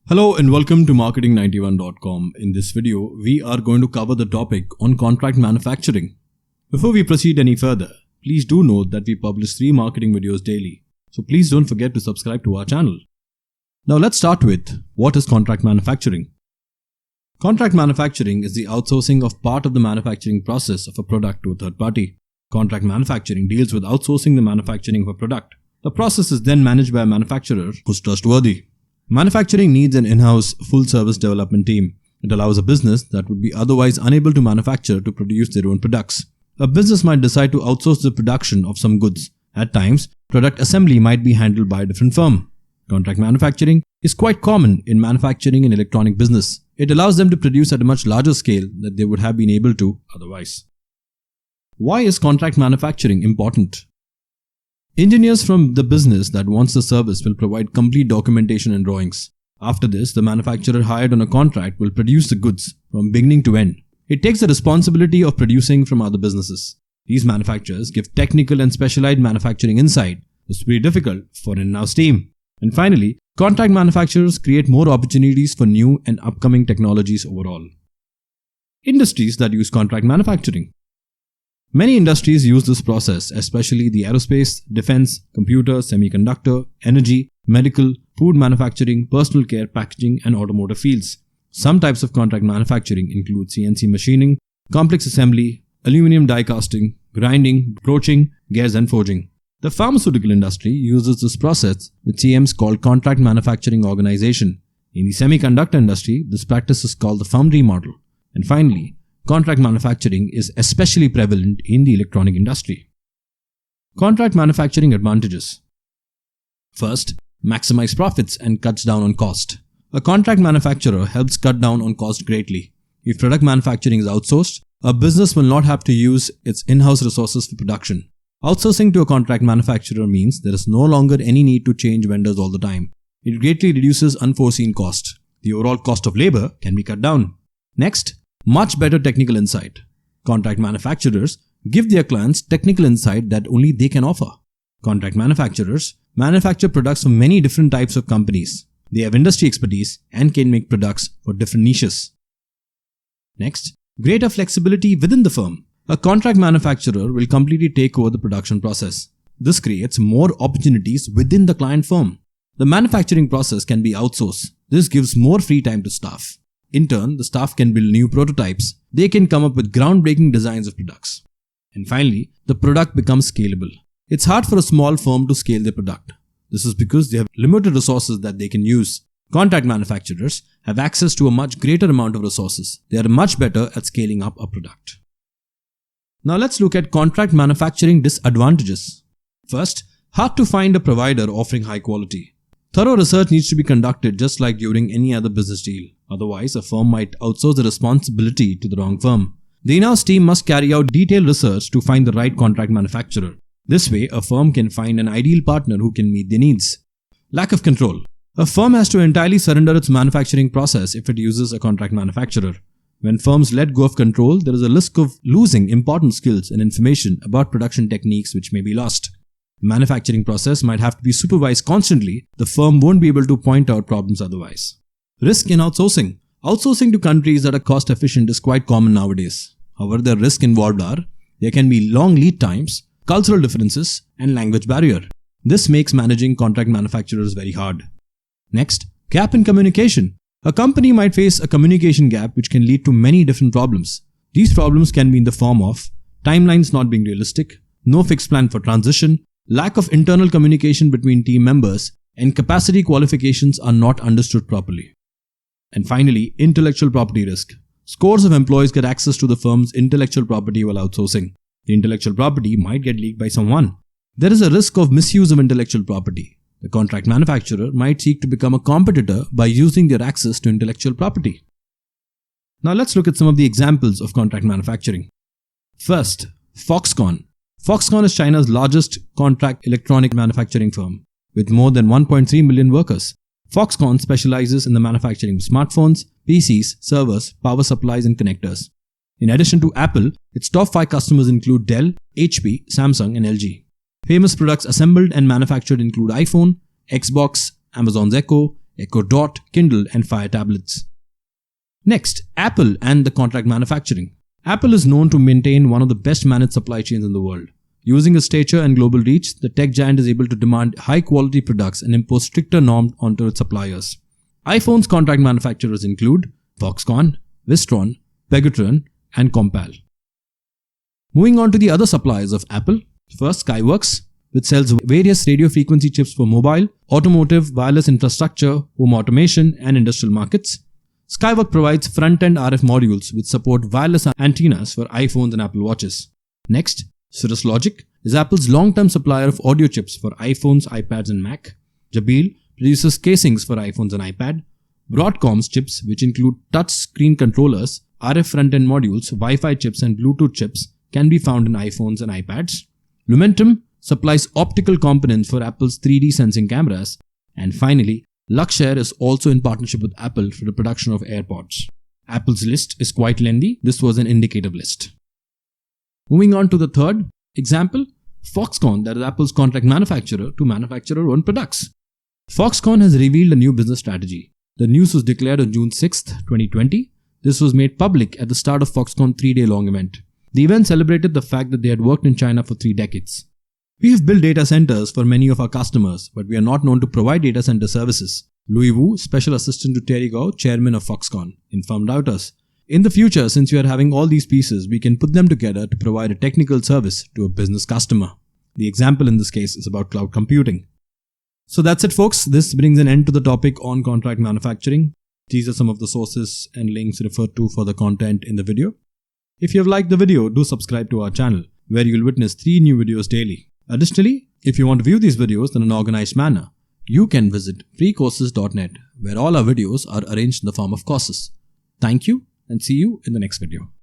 Hello and welcome to marketing91.com. In this video, we are going to cover the topic on contract manufacturing. Before we proceed any further, please do note that we publish 3 marketing videos daily. So please don't forget to subscribe to our channel. Now let's start with what is contract manufacturing. Contract manufacturing is the outsourcing of part of the manufacturing process of a product to a third party. Contract manufacturing deals with outsourcing the manufacturing of a product. The process is then managed by a manufacturer who's trustworthy. Manufacturing needs an in-house, full-service development team. It allows a business that would be otherwise unable to manufacture to produce their own products. A business might decide to outsource the production of some goods. At times, product assembly might be handled by a different firm. Contract manufacturing is quite common in manufacturing and electronic business. It allows them to produce at a much larger scale than they would have been able to otherwise. Why is contract manufacturing important? Engineers from the business that wants the service will provide complete documentation and drawings. After this, the manufacturer hired on a contract will produce the goods from beginning to end. It takes the responsibility of producing from other businesses. These manufacturers give technical and specialized manufacturing insight. This will be difficult for an in-house team. And finally, contract manufacturers create more opportunities for new and upcoming technologies overall. Industries that use contract manufacturing. Many industries use this process, especially the aerospace, defense, computer, semiconductor, energy, medical, food manufacturing, personal care, packaging, and automotive fields. Some types of contract manufacturing include CNC machining, complex assembly, aluminum die casting, grinding, broaching, gas and forging. The pharmaceutical industry uses this process with CMs called Contract Manufacturing Organization. In the semiconductor industry, this practice is called the foundry model. And finally, contract manufacturing is especially prevalent in the electronic industry. Contract manufacturing advantages. First, maximize profits and cuts down on cost. A contract manufacturer helps cut down on cost greatly. If product manufacturing is outsourced, a business will not have to use its in-house resources for production. Outsourcing to a contract manufacturer means there is no longer any need to change vendors all the time. It greatly reduces unforeseen cost. The overall cost of labor can be cut down. Next, much better technical insight. Contract manufacturers give their clients technical insight that only they can offer. Contract manufacturers manufacture products for many different types of companies. They have industry expertise and can make products for different niches. Next, greater flexibility within the firm. A contract manufacturer will completely take over the production process. This creates more opportunities within the client firm. The manufacturing process can be outsourced. This gives more free time to staff. In turn, the staff can build new prototypes. They can come up with groundbreaking designs of products. And finally, the product becomes scalable. It's hard for a small firm to scale their product. This is because they have limited resources that they can use. Contract manufacturers have access to a much greater amount of resources. They are much better at scaling up a product. Now let's look at contract manufacturing disadvantages. First, hard to find a provider offering high quality. Thorough research needs to be conducted just like during any other business deal. Otherwise, a firm might outsource the responsibility to the wrong firm. The in-house team must carry out detailed research to find the right contract manufacturer. This way, a firm can find an ideal partner who can meet their needs. Lack of control. A firm has to entirely surrender its manufacturing process if it uses a contract manufacturer. When firms let go of control, there is a risk of losing important skills and information about production techniques which may be lost. The manufacturing process might have to be supervised constantly. The firm won't be able to point out problems otherwise. Risk in outsourcing. Outsourcing to countries that are cost efficient is quite common nowadays. However, the risks involved are there can be long lead times, cultural differences, and language barrier. This makes managing contract manufacturers very hard. Next, gap in communication. A company might face a communication gap which can lead to many different problems. These problems can be in the form of timelines not being realistic, no fixed plan for transition, lack of internal communication between team members, and capacity qualifications are not understood properly. And finally, intellectual property risk. Scores of employees get access to the firm's intellectual property while outsourcing. The intellectual property might get leaked by someone. There is a risk of misuse of intellectual property. The contract manufacturer might seek to become a competitor by using their access to intellectual property. Now let's look at some of the examples of contract manufacturing. First, Foxconn. Foxconn is China's largest contract electronic manufacturing firm, with more than 1.3 million workers. Foxconn specializes in the manufacturing of smartphones, PCs, servers, power supplies, and connectors. In addition to Apple, its top 5 customers include Dell, HP, Samsung, and LG. Famous products assembled and manufactured include iPhone, Xbox, Amazon's Echo, Echo Dot, Kindle and Fire tablets. Next, Apple and the contract manufacturing. Apple is known to maintain one of the best managed supply chains in the world. Using its stature and global reach, the tech giant is able to demand high-quality products and impose stricter norms onto its suppliers. iPhone's contract manufacturers include Foxconn, Wistron, Pegatron, and Compal. Moving on to the other suppliers of Apple. First, Skyworks, which sells various radio frequency chips for mobile, automotive, wireless infrastructure, home automation, and industrial markets. Skyworks provides front-end RF modules which support wireless antennas for iPhones and Apple Watches. Next, Cirrus Logic is Apple's long-term supplier of audio chips for iPhones, iPads, and Mac. Jabil produces casings for iPhones and iPad. Broadcom's chips, which include touch screen controllers, RF front-end modules, Wi-Fi chips, and Bluetooth chips, can be found in iPhones and iPads. Lumentum supplies optical components for Apple's 3D sensing cameras. And finally, Luxshare is also in partnership with Apple for the production of AirPods. Apple's list is quite lengthy. This was an indicative list. Moving on to the third example, Foxconn, that is Apple's contract manufacturer to manufacture our own products. Foxconn has revealed a new business strategy. The news was declared on June 6, 2020. This was made public at the start of Foxconn 3-day-long event. The event celebrated the fact that they had worked in China for 3 decades. We have built data centers for many of our customers, but we are not known to provide data center services. Louis Wu, Special Assistant to Terry Gou, Chairman of Foxconn, informed us. In the future, since we are having all these pieces, we can put them together to provide a technical service to a business customer. The example in this case is about cloud computing. So that's it, folks. This brings an end to the topic on contract manufacturing. These are some of the sources and links referred to for the content in the video. If you have liked the video, do subscribe to our channel, where you will witness 3 new videos daily. Additionally, if you want to view these videos in an organized manner, you can visit freecourses.net, where all our videos are arranged in the form of courses. Thank you, and see you in the next video.